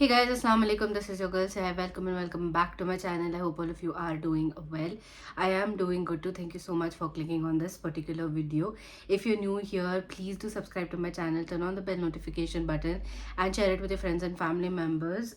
Hey guys, assalamu alaikum. This is your girl Sai. Welcome back to my channel. I hope all of you are doing well. I am doing good too. Thank you so much for clicking on this particular video. If you're new here, please do subscribe to my channel, turn on the bell notification button, and share it with your friends and family members.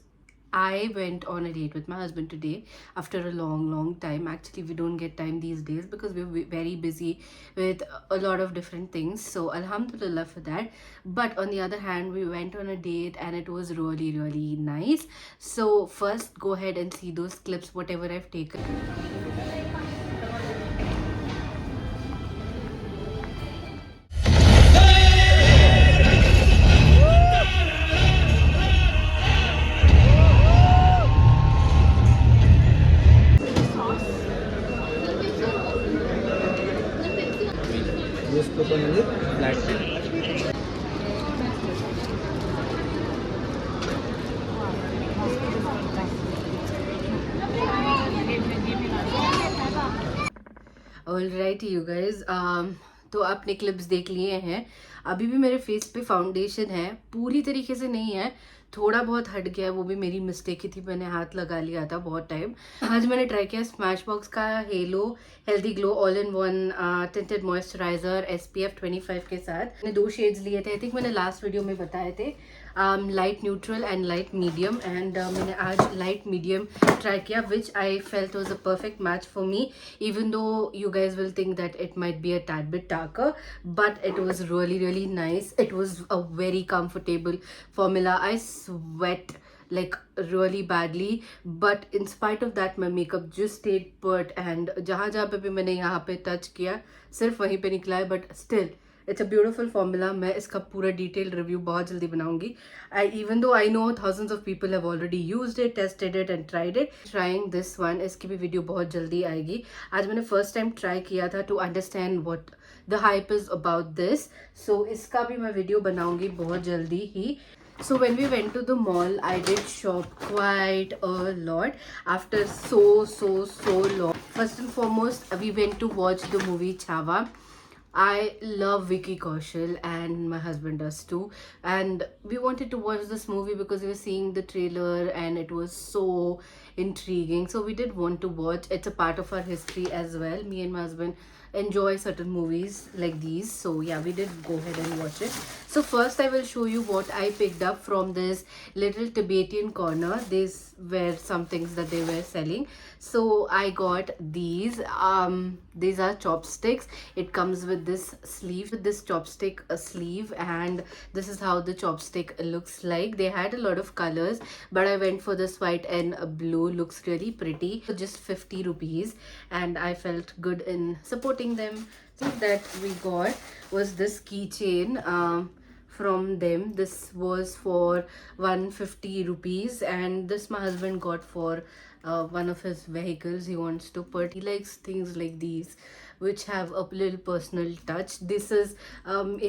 I went on a date with my husband today after a long time. Actually, we don't get time these days because we're very busy with a lot of different things. So, Alhamdulillah for that. But on the other hand, we went on a date and it was really nice. So, first, go ahead and see those clips, whatever I've taken. Alright you guys तो आपने clips देख लिए हैं. अभी भी मेरे face पे foundation है, पूरी तरीके से नहीं है, थोड़ा बहुत हट गया है. वो भी मेरी मिस्टेक ही थी, मैंने हाथ लगा लिया था बहुत टाइम. आज मैंने ट्राई किया स्मैश बॉक्स का halo healthy glow all in one tinted moisturiser SPF 25 के साथ. मैंने 2 शेड्स लिए थे. आई थिंक मैंने लास्ट वीडियो में बताए थे, light neutral and light medium. And मैंने आज लाइट मीडियम ट्राई किया, which I felt was a perfect match for me. even though you guys will think that it might be a tad bit darker, but it was really nice. It was a very comfortable formula. I sweat like really badly, but in spite of that my makeup just stayed put. And जहाँ जहाँ पे भी मैंने यहाँ पे touch किया सिर्फ वहीं पे निकला है, but still it's a beautiful formula. मैं इसका पूरा डिटेल्ड रिव्यू बहुत जल्दी बनाऊंगी. Even though I know thousands of people have already used it, tested it and tried it. Trying this one, इसकी भी वीडियो बहुत जल्दी आएगी. आज मैंने फर्स्ट टाइम ट्राई किया था to understand what the hype is about this. So इसका भी मैं वीडियो बनाऊंगी बहुत जल्दी ही. So when we went to the mall, I did shop quite a lot after so long. First and foremost, we went to watch the movie Chhaava. I love Vicky Kaushal and my husband does too. And we wanted to watch this movie because we were seeing the trailer and it was so intriguing. So we did want to watch. It's a part of our history as well. Me and my husband enjoy certain movies like these. So yeah, we did go ahead and watch it. So first I will show you what I picked up from this little Tibetan corner. These were some things that they were selling. So I got these. These are chopsticks. It comes with this sleeve, with this chopstick sleeve, and this is how the chopstick looks like. They had a lot of colors, but I went for this white and blue. Looks really pretty. Just 50 rupees, and I felt good in supporting them. So that we got was this keychain from them. This was for 150 rupees, and this my husband got for one of his vehicles. He wants to put, he likes things like these which have a little personal touch. This is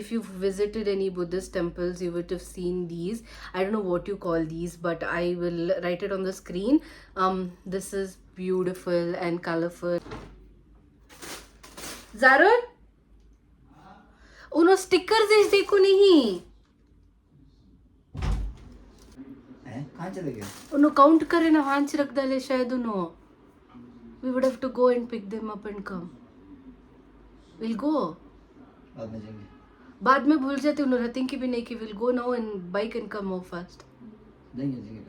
if you've visited any Buddhist temples, you would have seen these. I don't know what you call these, but I will write it on the screen. This is beautiful and colorful. Zarur, Uno stickers देखो नहीं, कहाँ चले गए? उनो count करे ना, हांच रख डाले शायद उनो. We would have to go and pick them up and come. We'll go. बाद में जाएंगे. बाद में भूल जाते उन्होंने थिंक भी नहीं कि we'll go now and bike and come home first. जाएंगे.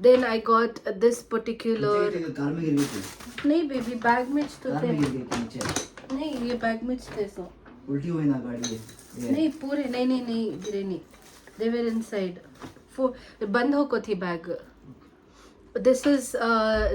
Then I got this particular. Car में गिर गई थी. नहीं बेबी, बैग में तो कार थे. में गिर गई थी नीचे. नहीं, ये बैग में थे. सो उल्टी हुई ना गाड़ी ये. नहीं पूरे, नहीं गिरे नहीं. They were inside. बंद होको थी bag. This is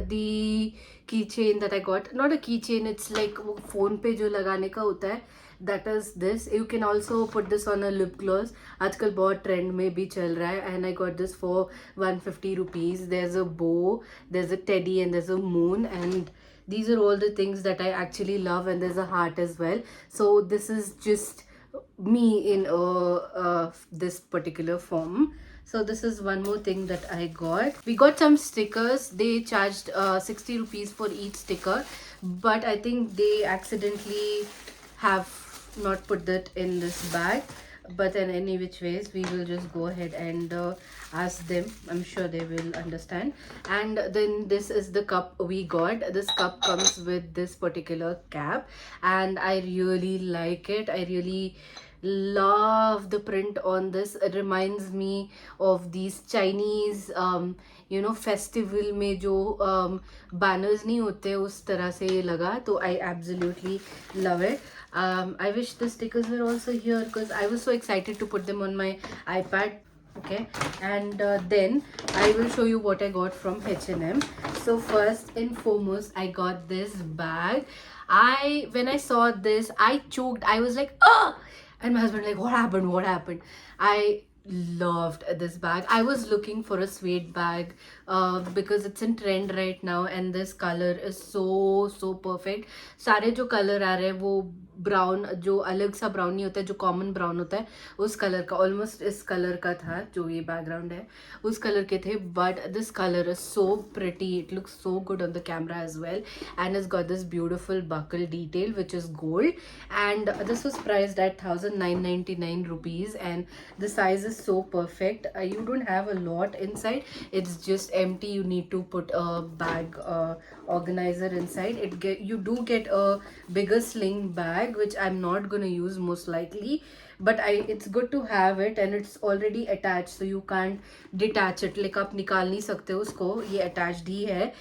the keychain that I got. Not a keychain, it's like वो phone पे जो लगाने का होता है. That is this. You can also put this on a lip gloss. आजकल बहुत ट्रेंड में भी चल रहा है. And I got this for 150 rupees. There's a bow, there's a teddy, and there's a moon. And these are all the things that I actually love. And there's a heart as well. So this is just me in this particular form. So this is one more thing that I got. We got some stickers. They charged 60 rupees for each sticker, but I think they accidentally have not put that in this bag. but then any which ways we will just go ahead and ask them. I'm sure they will understand. And then this is the cup we got. This cup comes with this particular cap, and I really like it. I really love the print on this. It reminds me of these Chinese festival में जो banners नहीं होते उस तरह से ये लगा, तो I absolutely love it. I wish the stickers were also here because I was so excited to put them on my iPad. Okay, and then I will show you what I got from H&M. So first and foremost, I got this bag. When I saw this, I choked. I was like, oh, and my husband like, what happened? I loved this bag. I was looking for a suede bag because it's in trend right now, and this color is so perfect. सारे जो color आ रहे हैं वो brown, जो अलग सा brown नहीं होता है, जो कॉमन ब्राउन होता है उस कलर का, ऑलमोस्ट इस कलर का था जो ये बैकग्राउंड है उस कलर के थे. But this colour is so pretty, it looks so good on the camera as well, and is got this beautiful buckle detail which is gold, and this was priced at 1999 rupees, and the size is so perfect. You don't have a lot inside, it's just empty. You need to put a bag organizer inside it. You do get a bigger sling bag which I'm not gonna use most likely, but it's good to have it, and it's already attached so you can't detach it. Like आप निकाल नहीं सकते उसको, ये attached ही है.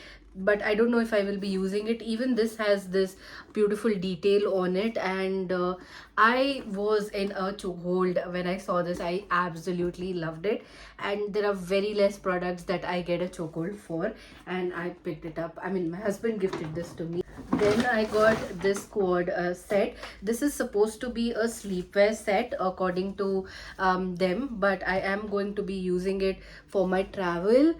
But I don't know if I will be using it. Even this has this beautiful detail on it, and I was in a chokehold when I saw this. I absolutely loved it, and there are very less products that I get a chokehold for, and I picked it up. I mean, my husband gifted this to me. Then I got this quad set. This is supposed to be a sleepwear set according to them, but I am going to be using it for my travel.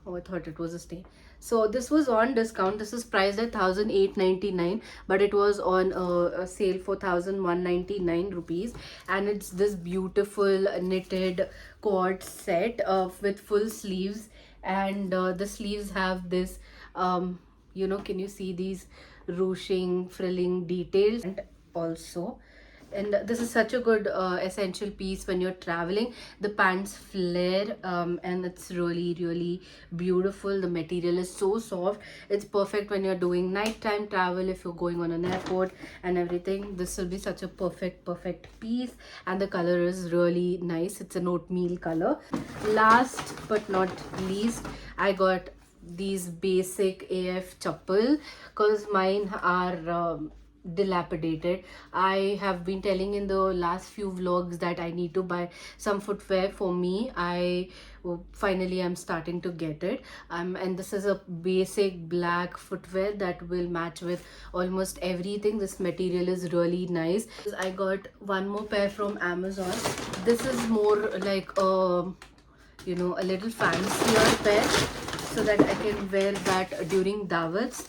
Oh, I thought it was a stay. So this was on discount. This is priced at 1899, but it was on a sale for 1199 rupees, and it's this beautiful knitted cord set with full sleeves, and the sleeves have this can you see these ruching frilling details, and also, and this is such a good essential piece when you're traveling. The pants flare, and it's really beautiful. The material is so soft. It's perfect when you're doing nighttime travel, if you're going on an airport and everything. This will be such a perfect piece, and the color is really nice. It's an oatmeal color. Last but not least, I got these basic AF chappal because mine are dilapidated. I have been telling in the last few vlogs that I need to buy some footwear for me. Finally I'm starting to get it, and this is a basic black footwear that will match with almost everything. This material is really nice. I got one more pair from Amazon. This is more like a little fancier pair, so that I can wear that during dawats.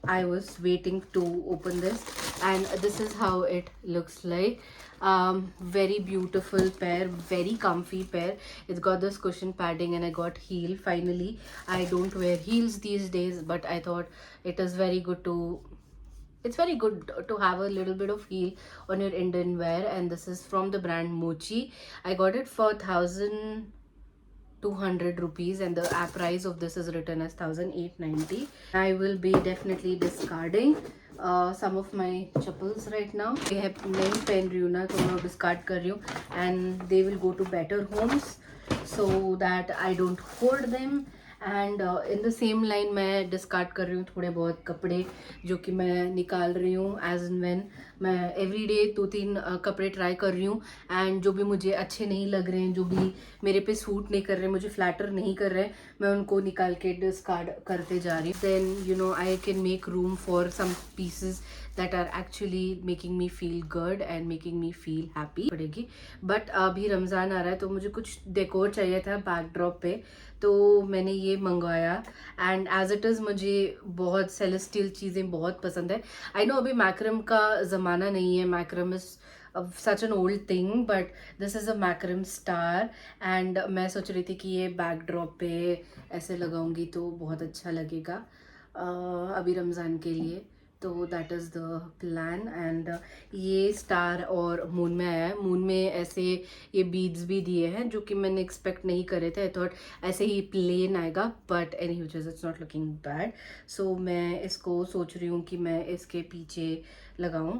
I was waiting to open this, and this is how it looks like. Very beautiful pair, very comfy pair. It's got this cushion padding, and I got heel. Finally, I don't wear heels these days, but I thought it's very good to have a little bit of heel on your Indian wear. And this is from the brand Mochi. I got it for 1200 rupees, and the app price of this is written as 1890. I will be definitely discarding some of my chappals right now. I नहीं पहन रही हूँ ना, तो मैं discard कर रही हूँ, and they will go to better homes so that I don't hoard them. And in the same line मैं डिस्कार्ड कर रही हूँ थोड़े बहुत कपड़े जो कि मैं निकाल रही हूँ एज एंड व्हेन. मैं एवरी डे 2-3 कपड़े ट्राई कर रही हूँ, एंड जो भी मुझे अच्छे नहीं लग रहे हैं, जो भी मेरे पे सूट नहीं कर रहे हैं, मुझे फ्लैटर नहीं कर रहे हैं, मैं उनको निकाल के डिस्कार्ड करते जा रही हूँ. Then I can make room for some pieces that are actually making me feel good and making me feel happy पड़ेगी. बट अभी रमज़ान आ रहा है, तो मुझे कुछ डेकोर चाहिए था बैकड्रॉप पे, तो मैंने ये मंगवाया. एंड एज इट इज़ मुझे बहुत सेलेस्टियल चीज़ें बहुत पसंद है. आई नो अभी मैक्रम का ज़माना नहीं है, Markram is such an old thing, but this is a macram star, and मैं सोच रही थी कि ये बैकड्रॉप पे ऐसे लगाऊंगी तो बहुत अच्छा लगेगा अभी रमज़ान के लिए. तो that is the plan and ये स्टार और मून में आया है. मून में ऐसे ये बीड्स भी दिए हैं जो कि मैंने एक्सपेक्ट नहीं करे थे. आई थॉट ऐसे ही प्लेन आएगा, but any which it's not looking bad. So मैं इसको सोच रही हूँ कि मैं इसके पीछे लगाऊं.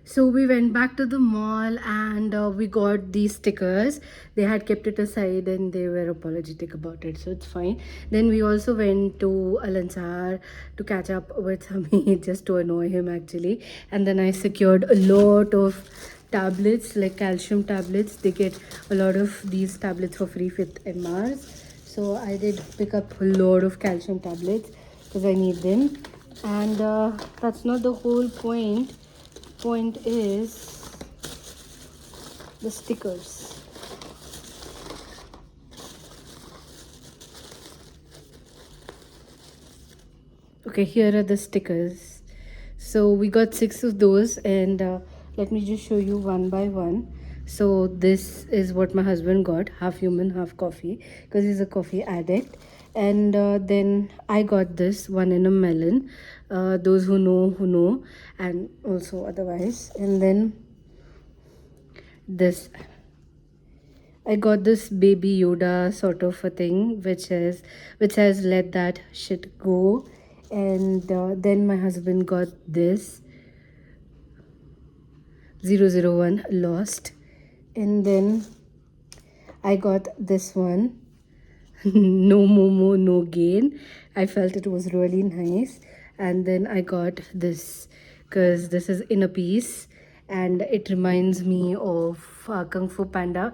So we went back to the mall and we got these stickers. They had kept it aside and they were apologetic about it, so it's fine. Then we also went to Alansar to catch up with Hamid just to annoy him actually. And then I secured a lot of tablets, like calcium tablets. They get a lot of these tablets for free with MRs. So I did pick up a lot of calcium tablets because I need them. And that's not the whole point. Point is the stickers. Okay, here are the stickers. So we got 6 of those, and let me just show you one by one. So this is what my husband got, half human half coffee, because he's a coffee addict. And then I got this one in a melon. Those who know, and also otherwise. And then this, I got this baby Yoda sort of a thing, which says let that shit go. And then my husband got this 001 lost. And then I got this one no momo no gain. I felt it was really nice. And then I got this because this is in a piece and it reminds me of Kung Fu Panda.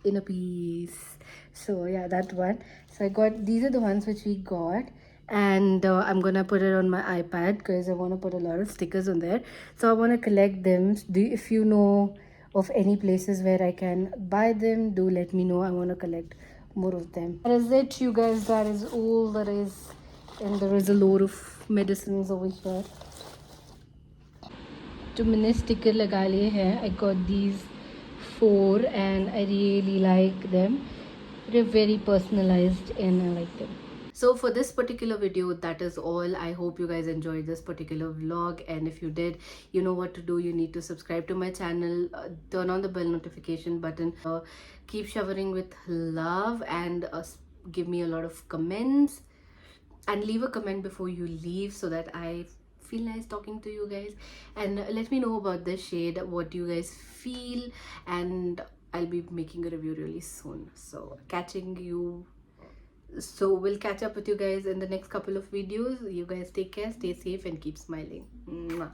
In a piece. So yeah, that one. So I got, these are the ones which we got. And I'm gonna put it on my iPad because I want to put a lot of stickers on there. So I want to collect them. If you know of any places where I can buy them, do let me know. I want to collect more of them. That is it, you guys. That is all there is. And there is a load of medicines over here. जो मैंने sticker लगा लिए हैं, I got these 4 and I really like them. They're very personalized and I like them. So for this particular video, that is all. I hope you guys enjoyed this particular vlog, and if you did, you know what to do. You need to subscribe to my channel, turn on the bell notification button, keep showering with love, and give me a lot of comments, and leave a comment before you leave so that I feel nice talking to you guys. And let me know about this shade, what you guys feel, and I'll be making a review really soon. So we'll catch up with you guys in the next couple of videos. You guys take care, stay safe, and keep smiling. Mwah.